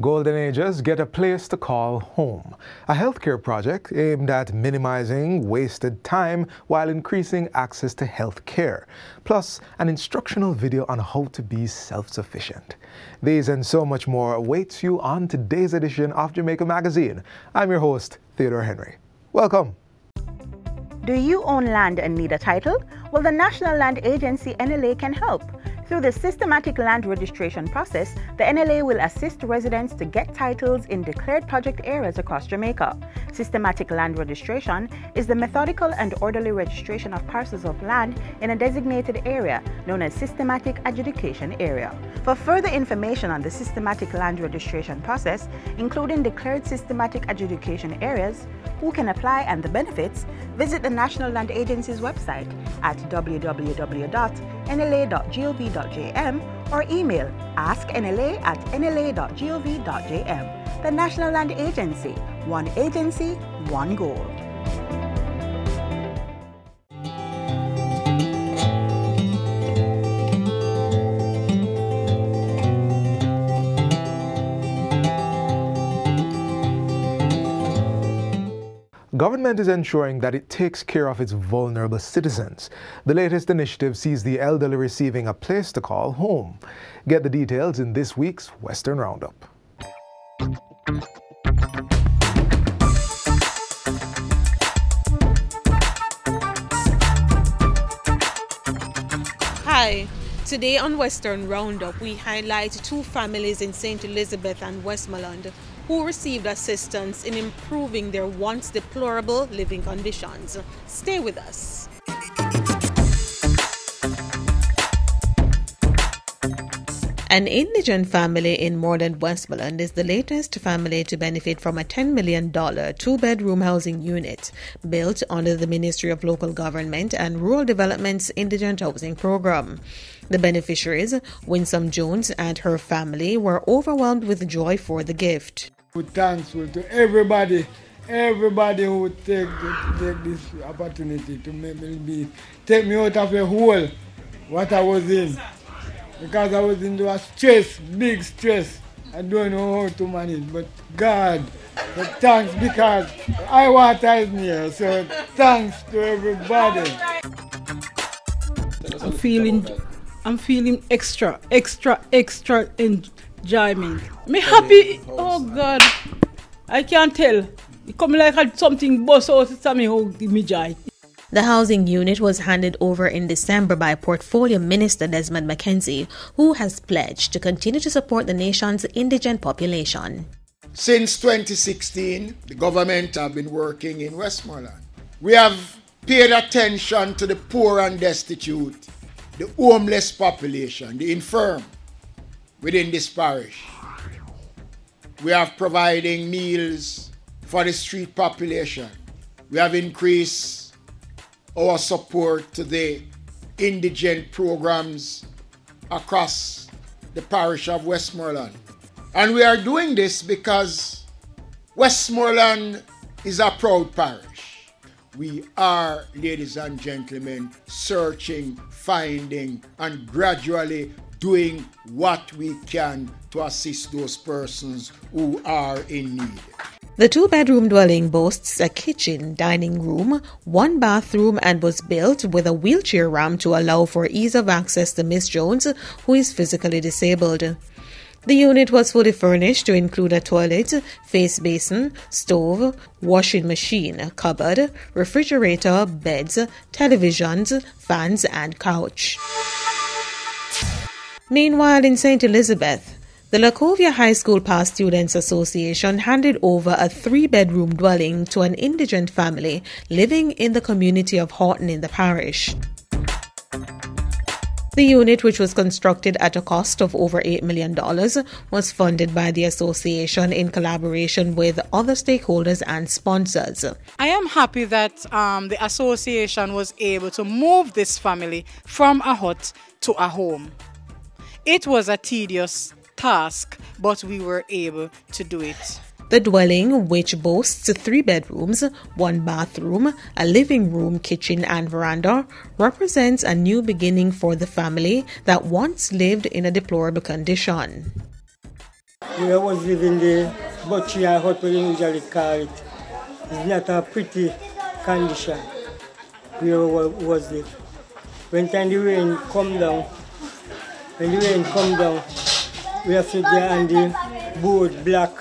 Golden Agers get a place to call home. A healthcare project aimed at minimizing wasted time while increasing access to health care. Plus, an instructional video on how to be self-sufficient. These and so much more awaits you on today's edition of Jamaica Magazine. I'm your host, Theodore Henry. Welcome. Do you own land and need a title? Well, the National Land Agency NLA can help. Through the systematic land registration process, the NLA will assist residents to get titles in declared project areas across Jamaica. Systematic land registration is the methodical and orderly registration of parcels of land in a designated area known as systematic adjudication area. For further information on the systematic land registration process, including declared systematic adjudication areas, who can apply and the benefits, visit the National Land Agency's website at www.nla.gov.jm or email asknla@nla.gov.jm. The National Land Agency, one goal. Government is ensuring that it takes care of its vulnerable citizens. The latest initiative sees the elderly receiving a place to call home. Get the details in this week's Western Roundup. Hi. Today on Western Roundup, we highlight two families in St. Elizabeth and Westmoreland who received assistance in improving their once deplorable living conditions. Stay with us. An indigent family in Moreland, Westmoreland is the latest family to benefit from a $10 million two-bedroom housing unit built under the Ministry of Local Government and Rural Development's Indigent Housing Program. The beneficiaries, Winsome Jones and her family, were overwhelmed with joy for the gift. We're thankful to everybody who take this opportunity to take me out of a hole what I was in. Because I was into a big stress. I don't know how to manage, but God, thanks, because I water is near, so thanks to everybody. I'm feeling extra enjoyment. Me happy, oh God, I can't tell. It come like had something bust out of me, oh, give me joy. The housing unit was handed over in December by Portfolio Minister Desmond McKenzie, who has pledged to continue to support the nation's indigent population. Since 2016, the government have been working in Westmoreland. We have paid attention to the poor and destitute, the homeless population, the infirm within this parish. We are providing meals for the street population. We have increased our support to the indigent programs across the parish of Westmoreland. And we are doing this because Westmoreland is a proud parish. We are, ladies and gentlemen, searching, finding, and gradually doing what we can to assist those persons who are in need. The two-bedroom dwelling boasts a kitchen, dining room, one bathroom, and was built with a wheelchair ramp to allow for ease of access to Miss Jones, who is physically disabled. The unit was fully furnished to include a toilet, face basin, stove, washing machine, cupboard, refrigerator, beds, televisions, fans, and couch. Meanwhile, in St. Elizabeth, the Lacovia High School Past Students Association handed over a three-bedroom dwelling to an indigent family living in the community of Horton in the parish. The unit, which was constructed at a cost of over $8 million, was funded by the association in collaboration with other stakeholders and sponsors. I am happy that the association was able to move this family from a hut to a home. It was a tedious task, but we were able to do it. The dwelling, which boasts 3 bedrooms, 1 bathroom, a living room, kitchen and veranda, represents a new beginning for the family that once lived in a deplorable condition. We was living there, butchery and hut, we usually call it. It's not a pretty condition where we was live. When time the rain come down, we have to there and the board black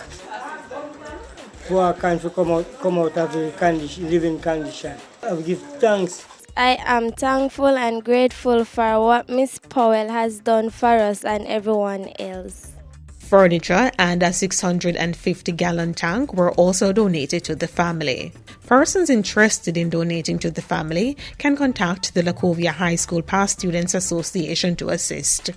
for to come out of the living condition. I give thanks. I am thankful and grateful for what Miss Powell has done for us and everyone else. Furniture and a 650-gallon tank were also donated to the family. Persons interested in donating to the family can contact the Lacovia High School Past Students Association to assist.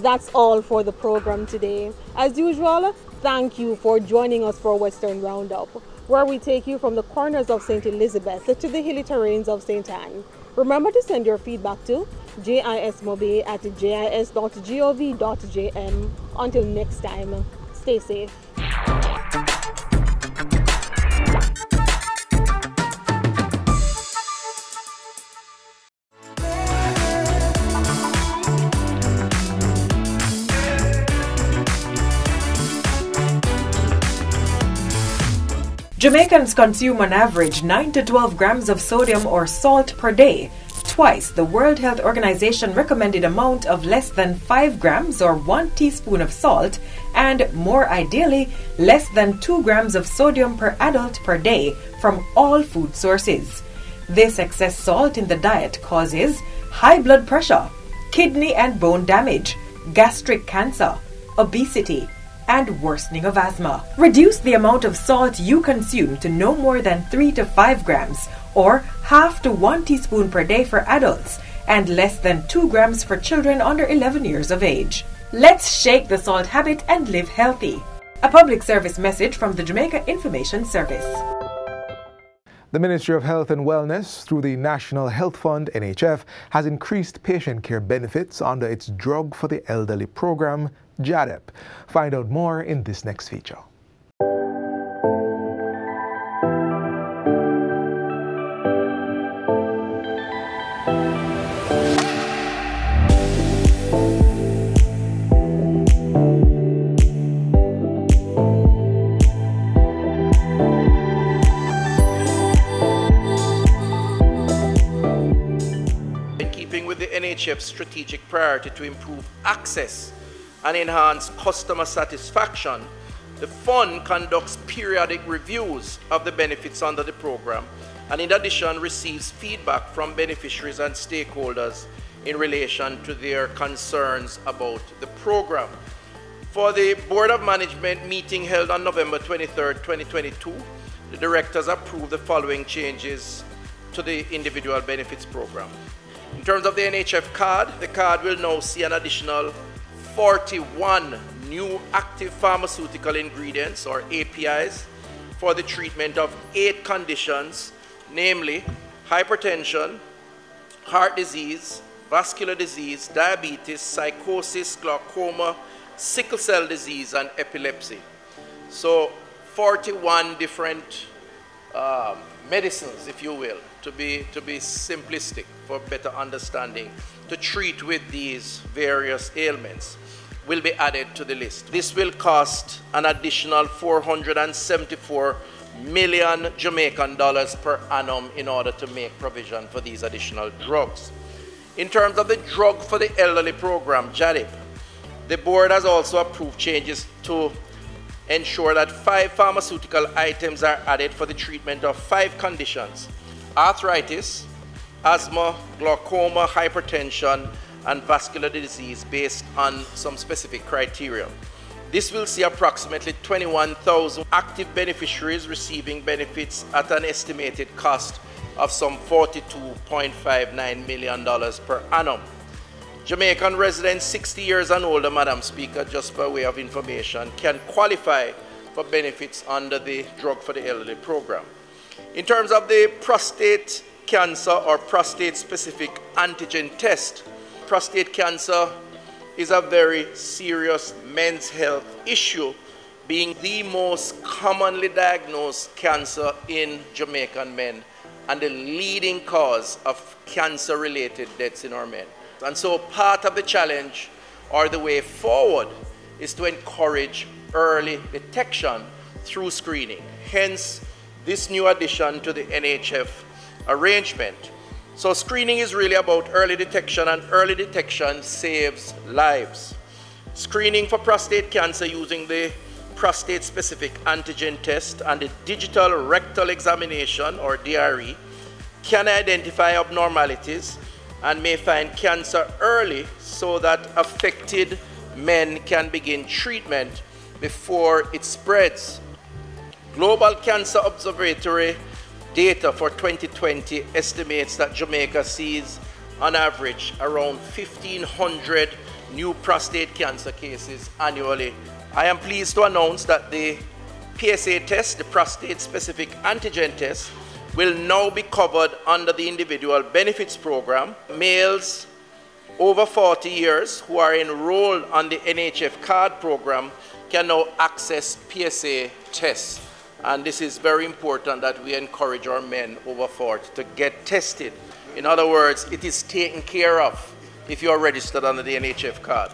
That's all for the program today. As usual, thank you for joining us for Western Roundup, where we take you from the corners of St. Elizabeth to the hilly terrains of St. Anne. Remember to send your feedback to jismobe@jis.gov.jm. Until next time, stay safe. Jamaicans consume on average 9 to 12 grams of sodium or salt per day, twice the World Health Organization recommended amount of less than 5 grams or 1 teaspoon of salt, and more ideally, less than 2 grams of sodium per adult per day from all food sources. This excess salt in the diet causes high blood pressure, kidney and bone damage, gastric cancer, obesity, and worsening of asthma. Reduce the amount of salt you consume to no more than 3 to 5 grams, or half to 1 teaspoon per day for adults, and less than 2 grams for children under 11 years of age. Let's shake the salt habit and live healthy. A public service message from the Jamaica Information Service. The Ministry of Health and Wellness, through the National Health Fund, NHF, has increased patient care benefits under its Drug for the Elderly program, JADEP. Find out more in this next feature. In keeping with the NHF's strategic priority to improve access and enhance customer satisfaction, the fund conducts periodic reviews of the benefits under the program, and in addition receives feedback from beneficiaries and stakeholders in relation to their concerns about the program. For the Board of Management meeting held on November 23, 2022, the directors approved the following changes to the individual benefits program. In terms of the NHF card, the card will now see an additional 41 new active pharmaceutical ingredients or APIs for the treatment of 8 conditions, namely hypertension, heart disease, vascular disease, diabetes, psychosis, glaucoma, sickle cell disease, and epilepsy. So 41 different medicines, if you will, to be simplistic for better understanding, to treat with these various ailments, will be added to the list. This will cost an additional 474 million Jamaican dollars per annum in order to make provision for these additional drugs. In terms of the Drug for the Elderly program, JADEP, the board has also approved changes to ensure that 5 pharmaceutical items are added for the treatment of 5 conditions: arthritis, asthma, glaucoma, hypertension, and vascular disease, based on some specific criteria. This will see approximately 21,000 active beneficiaries receiving benefits at an estimated cost of some $42.59 million per annum. Jamaican residents 60 years and older, Madam Speaker, just by way of information, can qualify for benefits under the Drug for the Elderly program. In terms of the prostate cancer or prostate-specific antigen test, prostate cancer is a very serious men's health issue, being the most commonly diagnosed cancer in Jamaican men and the leading cause of cancer-related deaths in our men. And so part of the challenge or the way forward is to encourage early detection through screening. Hence, this new addition to the NHF arrangement. So screening is really about early detection, and early detection saves lives. Screening for prostate cancer using the prostate-specific antigen test and the digital rectal examination, or DRE, can identify abnormalities and may find cancer early so that affected men can begin treatment before it spreads. Global Cancer Observatory data for 2020 estimates that Jamaica sees on average around 1,500 new prostate cancer cases annually. I am pleased to announce that the PSA test, the prostate-specific antigen test, will now be covered under the individual benefits program. Males over 40 years who are enrolled on the NHF card program can now access PSA tests. And this is very important that we encourage our men over 40 to get tested. In other words, it is taken care of if you are registered under the NHF card.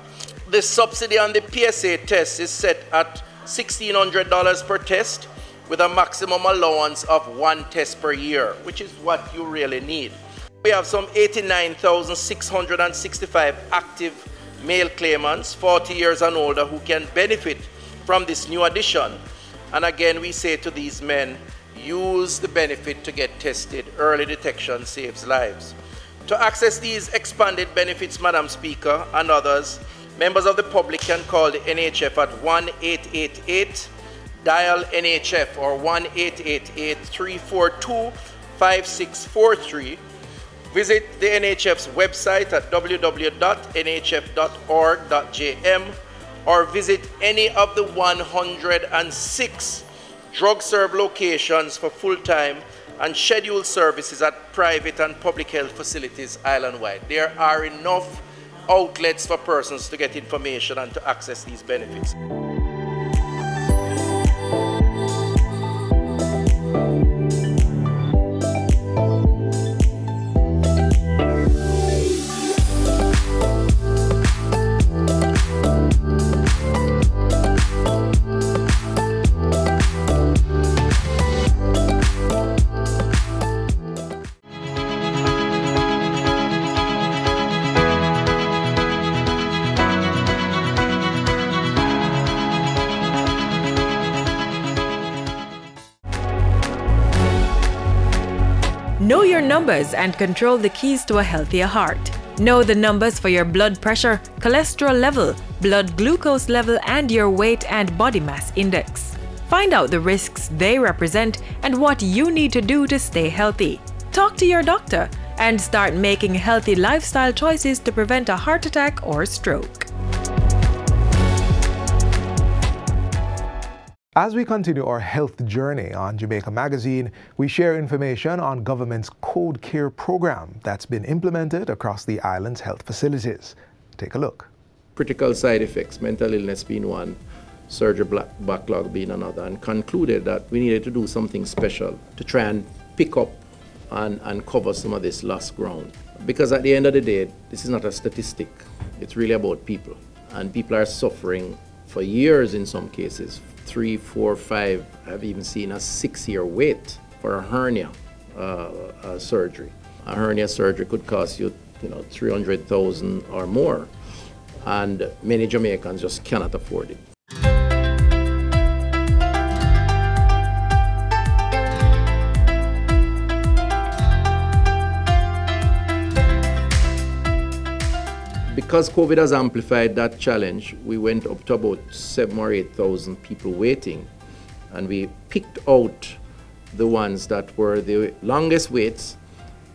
The subsidy on the PSA test is set at $1,600 per test with a maximum allowance of 1 test per year, which is what you really need. We have some 89,665 active male claimants, 40 years and older, who can benefit from this new addition. And again, we say to these men, use the benefit to get tested. Early detection saves lives. To access these expanded benefits, Madam Speaker, and others, members of the public can call the NHF at 1-888 dial NHF or 1-888-342-5643. Visit the NHF's website at www.nhf.org.jm or visit any of the 106 drug-serve locations for full-time and scheduled services at private and public health facilities island-wide. There are enough outlets for persons to get information and to access these benefits. Know your numbers and control the keys to a healthier heart. Know the numbers for your blood pressure, cholesterol level, blood glucose level, and your weight and body mass index. Find out the risks they represent and what you need to do to stay healthy. Talk to your doctor and start making healthy lifestyle choices to prevent a heart attack or stroke. As we continue our health journey on Jamaica Magazine, we share information on government's Code Care program that's been implemented across the island's health facilities. Take a look. Critical side effects, mental illness being one, surgery backlog being another, and concluded that we needed to do something special to try and pick up and cover some of this lost ground. Because at the end of the day, this is not a statistic. It's really about people. And people are suffering for years in some cases. 3, 4, 5, I've even seen a 6-year wait for a hernia surgery. A hernia surgery could cost you, $300,000 or more, and many Jamaicans just cannot afford it. Because COVID has amplified that challenge, we went up to about 7,000 or 8,000 people waiting, and we picked out the ones that were the longest waits,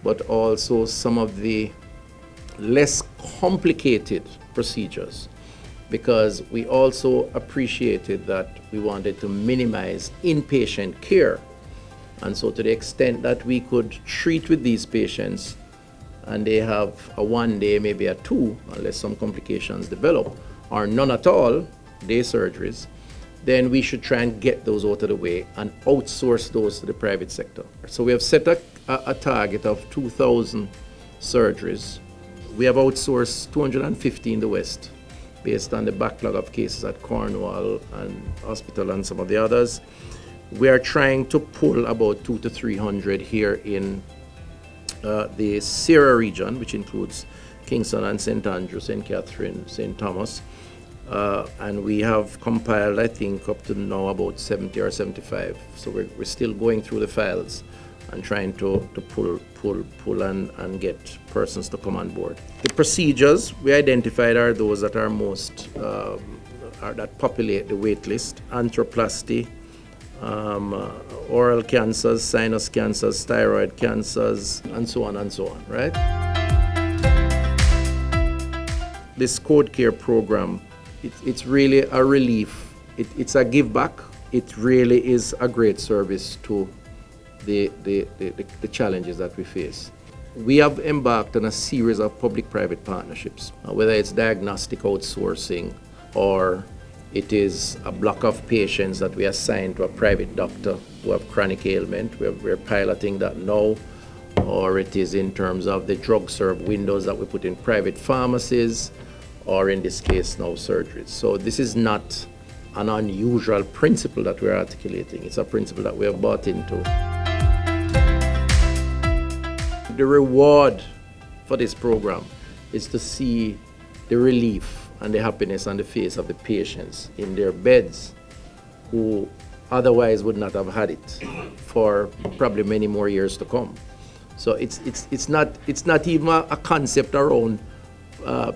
but also some of the less complicated procedures, because we also appreciated that we wanted to minimize inpatient care. And so to the extent that we could treat with these patients, and they have a 1 day, maybe a 2, unless some complications develop, or none at all, day surgeries, then we should try and get those out of the way and outsource those to the private sector. So we have set a a target of 2,000 surgeries. We have outsourced 250 in the West based on the backlog of cases at Cornwall and Hospital and some of the others. We are trying to pull about 200 to 300 here in the Sierra region, which includes Kingston and St. Andrew, St. Catherine, St. Thomas. And we have compiled, I think, up to now about 70 or 75. So we're still going through the files and trying to pull and get persons to come on board. The procedures we identified are those that are most, that populate the wait list: angioplasty, oral cancers, sinus cancers, thyroid cancers, and so on, right? This Code Care program, it's really a relief. It's a give back. It really is a great service to the challenges that we face. We have embarked on a series of public-private partnerships, whether it's diagnostic outsourcing or it is a block of patients that we assign to a private doctor who have chronic ailment. We're piloting that now. Or it is in terms of the drug serve windows that we put in private pharmacies, or in this case now surgeries. So this is not an unusual principle that we're articulating. It's a principle that we have bought into. The reward for this program is to see the relief and the happiness on the face of the patients in their beds who otherwise would not have had it for probably many more years to come. So it's not even a concept around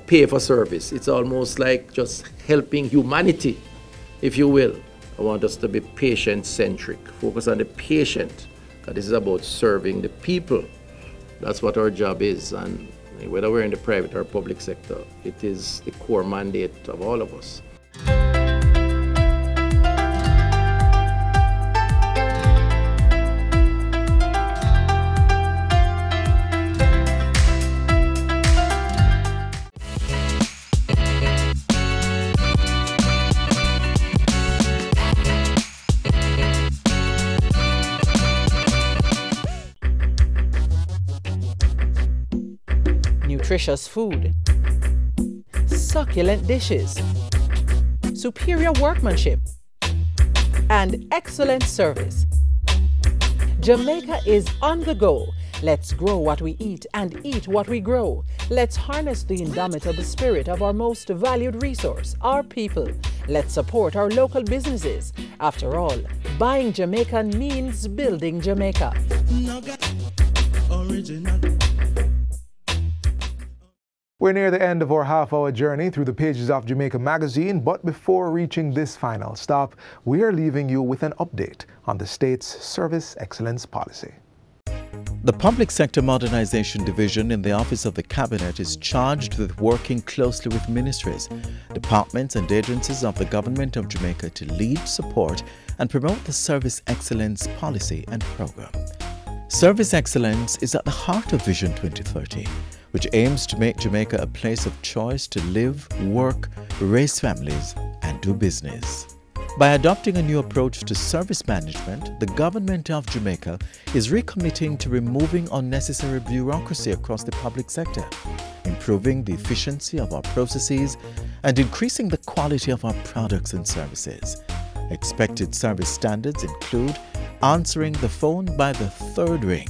pay for service. It's almost like just helping humanity, if you will. I want us to be patient-centric, focus on the patient, because this is about serving the people. That's what our job is, and whether we're in the private or public sector, it is the core mandate of all of us. Nutritious food, succulent dishes, superior workmanship, and excellent service. Jamaica is on the go. Let's grow what we eat and eat what we grow. Let's harness the indomitable spirit of our most valued resource, our people. Let's support our local businesses. After all, buying Jamaican means building Jamaica. Original. We're near the end of our half-hour journey through the pages of Jamaica Magazine, but before reaching this final stop, we are leaving you with an update on the state's Service Excellence Policy. The Public Sector Modernization Division in the Office of the Cabinet is charged with working closely with ministries, departments and agencies of the Government of Jamaica to lead, support and promote the Service Excellence Policy and Program. Service Excellence is at the heart of Vision 2030, which aims to make Jamaica a place of choice to live, work, raise families, and do business. By adopting a new approach to service management, the Government of Jamaica is recommitting to removing unnecessary bureaucracy across the public sector, improving the efficiency of our processes, and increasing the quality of our products and services. Expected service standards include answering the phone by the third ring,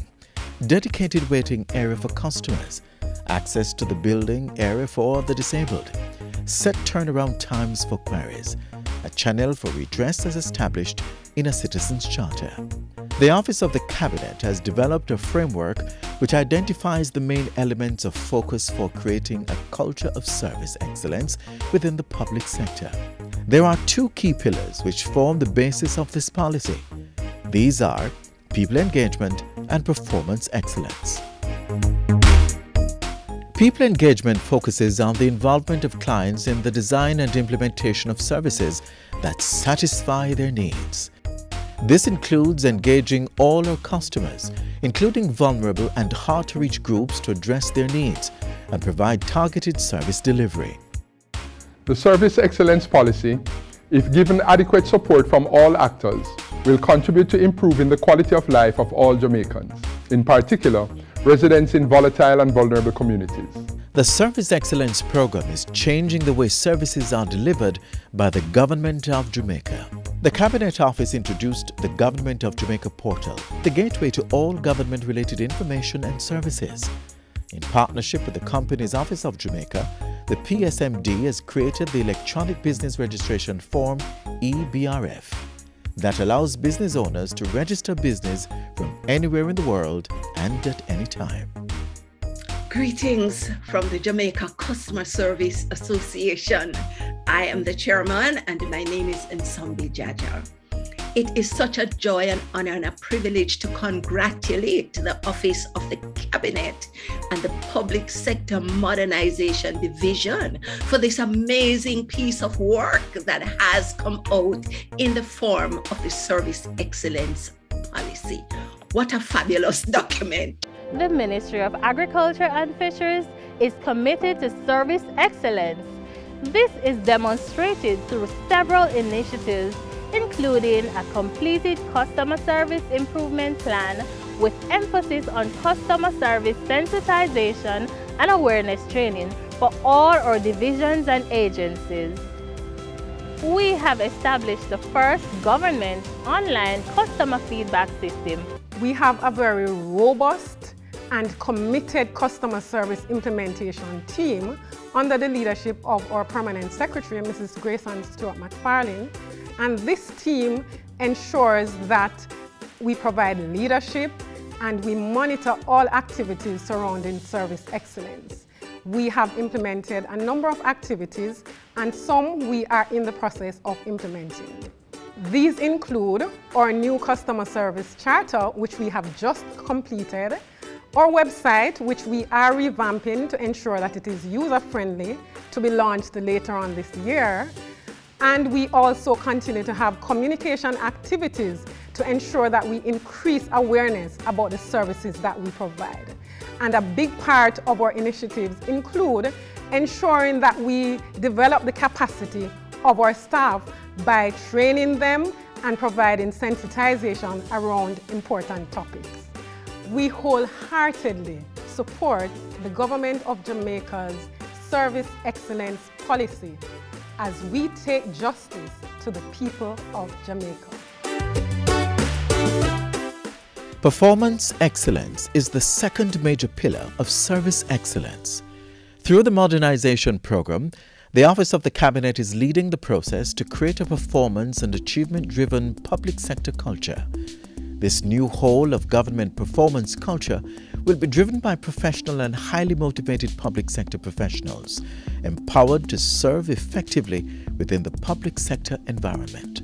dedicated waiting area for customers, access to the building area for the disabled, set turnaround times for queries, a channel for redress as established in a Citizens' Charter. The Office of the Cabinet has developed a framework which identifies the main elements of focus for creating a culture of service excellence within the public sector. There are two key pillars which form the basis of this policy. These are people engagement and performance excellence. People engagement focuses on the involvement of clients in the design and implementation of services that satisfy their needs. This includes engaging all our customers, including vulnerable and hard-to-reach groups, to address their needs and provide targeted service delivery. The Service Excellence Policy, if given adequate support from all actors, will contribute to improving the quality of life of all Jamaicans, in particular, residents in volatile and vulnerable communities. The Service Excellence Program is changing the way services are delivered by the Government of Jamaica. The Cabinet Office introduced the Government of Jamaica portal, the gateway to all government-related information and services. In partnership with the Companies Office of Jamaica, the PSMD has created the Electronic Business Registration Form (EBRF) that allows business owners to register business from anywhere in the world and at any time. Greetings from the Jamaica Customer Service Association. I am the chairman and my name is Nsambi Jaja. It is such a joy and honor and a privilege to congratulate the Office of the Cabinet and the Public Sector Modernization Division for this amazing piece of work that has come out in the form of the Service Excellence Policy. What a fabulous document. The Ministry of Agriculture and Fisheries is committed to service excellence. This is demonstrated through several initiatives, including a completed customer service improvement plan with emphasis on customer service sensitization and awareness training for all our divisions and agencies. We have established the first government online customer feedback system. We have a very robust and committed customer service implementation team under the leadership of our Permanent Secretary, Mrs. Grayson Stewart McFarlane. And this team ensures that we provide leadership and we monitor all activities surrounding service excellence. We have implemented a number of activities and some we are in the process of implementing. These include our new customer service charter, which we have just completed, our website, which we are revamping to ensure that it is user-friendly, to be launched later on this year. And we also continue to have communication activities to ensure that we increase awareness about the services that we provide. And a big part of our initiatives include ensuring that we develop the capacity of our staff by training them and providing sensitization around important topics. We wholeheartedly support the Government of Jamaica's Service Excellence Policy as we take justice to the people of Jamaica. Performance excellence is the second major pillar of service excellence. Through the modernization program, the Office of the Cabinet is leading the process to create a performance and achievement-driven public sector culture. This new whole of government performance culture will be driven by professional and highly motivated public sector professionals, empowered to serve effectively within the public sector environment.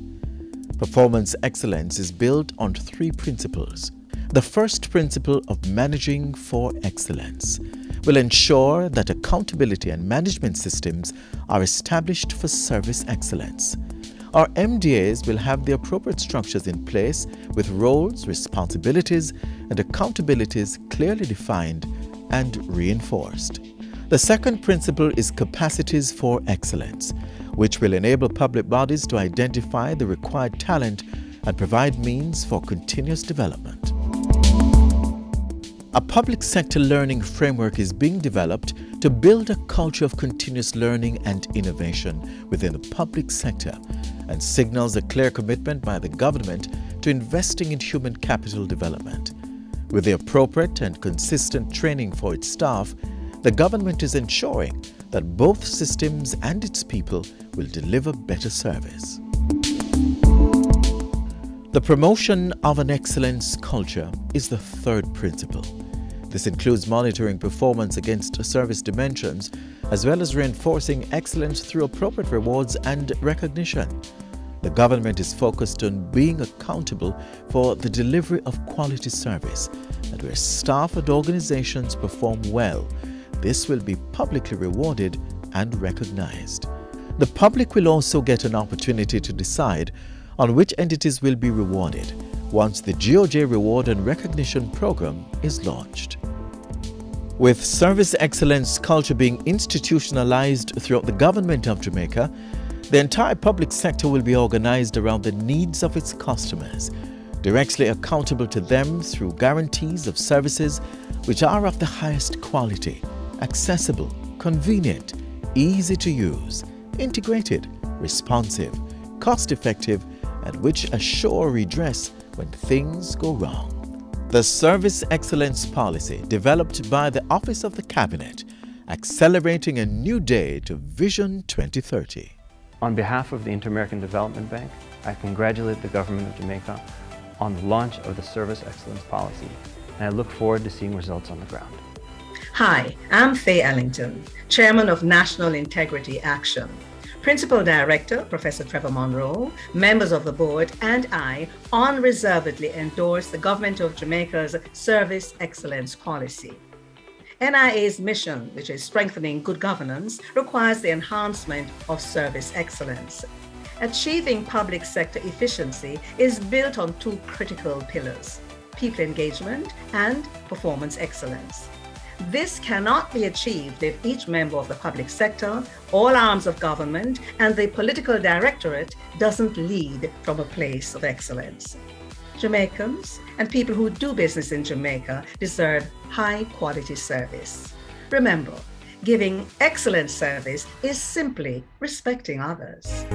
Performance excellence is built on three principles. The first principle of managing for excellence will ensure that accountability and management systems are established for service excellence. Our MDAs will have the appropriate structures in place with roles, responsibilities, and accountabilities clearly defined and reinforced. The second principle is capacities for excellence, which will enable public bodies to identify the required talent and provide means for continuous development. A public sector learning framework is being developed to build a culture of continuous learning and innovation within the public sector and signals a clear commitment by the government to investing in human capital development. With the appropriate and consistent training for its staff, the government is ensuring that both systems and its people will deliver better service. The promotion of an excellence culture is the third principle. This includes monitoring performance against service dimensions, as well as reinforcing excellence through appropriate rewards and recognition. The government is focused on being accountable for the delivery of quality service, and where staff and organizations perform well, this will be publicly rewarded and recognized. The public will also get an opportunity to decide on which entities will be rewarded once the GOJ Reward and Recognition Program is launched. With service excellence culture being institutionalized throughout the government of Jamaica, the entire public sector will be organized around the needs of its customers directly accountable to them through guarantees of services which are of the highest quality, accessible, convenient, easy to use, integrated, responsive, cost-effective, and which assure redress when things go wrong. The Service Excellence Policy, developed by the Office of the Cabinet, accelerating a new day to Vision 2030. On behalf of the Inter-American Development Bank, I congratulate the Government of Jamaica on the launch of the Service Excellence Policy, and I look forward to seeing results on the ground. Hi, I'm Faye Ellington, Chairman of National Integrity Action. Principal Director, Professor Trevor Monroe, members of the board, and I unreservedly endorse the Government of Jamaica's Service Excellence Policy. NIA's mission, which is strengthening good governance, requires the enhancement of service excellence. Achieving public sector efficiency is built on two critical pillars: people engagement and performance excellence. This cannot be achieved if each member of the public sector, all arms of government, and the political directorate doesn't lead from a place of excellence. Jamaicans and people who do business in Jamaica deserve high-quality service. Remember, giving excellent service is simply respecting others.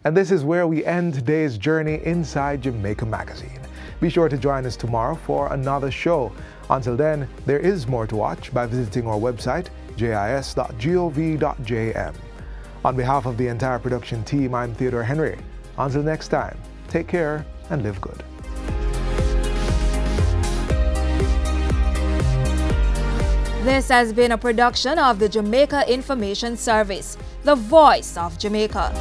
And this is where we end today's journey inside Jamaica Magazine. Be sure to join us tomorrow for another show. Until then, there is more to watch by visiting our website, jis.gov.jm. On behalf of the entire production team, I'm Theodore Henry. Until next time, take care and live good. This has been a production of the Jamaica Information Service, the voice of Jamaica.